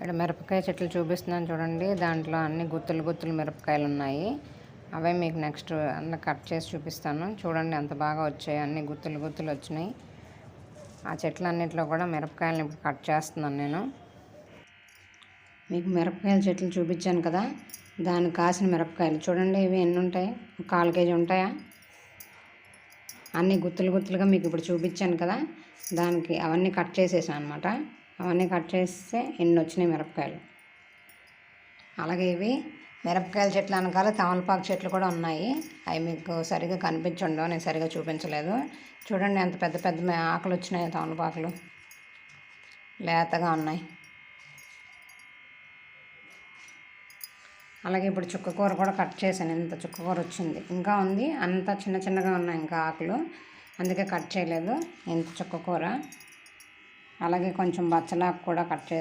ఇక్కడ మిరపకాయ చెట్లు చూపిస్తున్నాను చూడండి. దాంట్లో అన్ని గుత్తులు గుత్తులు మిరపకాయలు ఉన్నాయి. అవే మీకు నెక్స్ట్ అన్నీ కట్ చేసి చూపిస్తాను. చూడండి ఎంత బాగా వచ్చాయి, అన్ని గుత్తులు గుత్తులు వచ్చినాయి. ఆ చెట్లన్నింటిలో కూడా మిరపకాయలను ఇప్పుడు కట్ చేస్తున్నాను నేను. మీకు మిరపకాయల చెట్లు చూపించాను కదా, దానికి కాసిన మిరపకాయలు చూడండి. ఇవి ఎన్ని ఉంటాయి? 1/4 కేజీ ఉంటాయా? అన్నీ గుత్తులు గుత్తులుగా మీకు ఇప్పుడు చూపించాను కదా, దానికి అవన్నీ కట్ చేసేసాను అనమాట. అవన్నీ కట్ చేస్తే ఎన్ని వచ్చినాయి మిరపకాయలు. అలాగే ఇవి మిరపకాయల చెట్లు వెనకాల తమలపాకు చెట్లు కూడా ఉన్నాయి. అవి మీకు సరిగా కనిపించుండవు, నేను సరిగా చూపించలేదు. చూడండి ఎంత పెద్ద పెద్ద ఆకులు వచ్చినాయో, తమలపాకులు లేతగా ఉన్నాయి. అలాగే ఇప్పుడు చుక్కకూర కూడా కట్ చేశాను. ఇంత చుక్కకూర వచ్చింది, ఇంకా ఉంది. అంతా చిన్న చిన్నగా ఉన్నాయి ఇంకా ఆకులు, అందుకే కట్ చేయలేదు. ఇంత చుక్కకూర. అలాగే కొంచెం బచ్చలాకు కూడా కట్ చేసి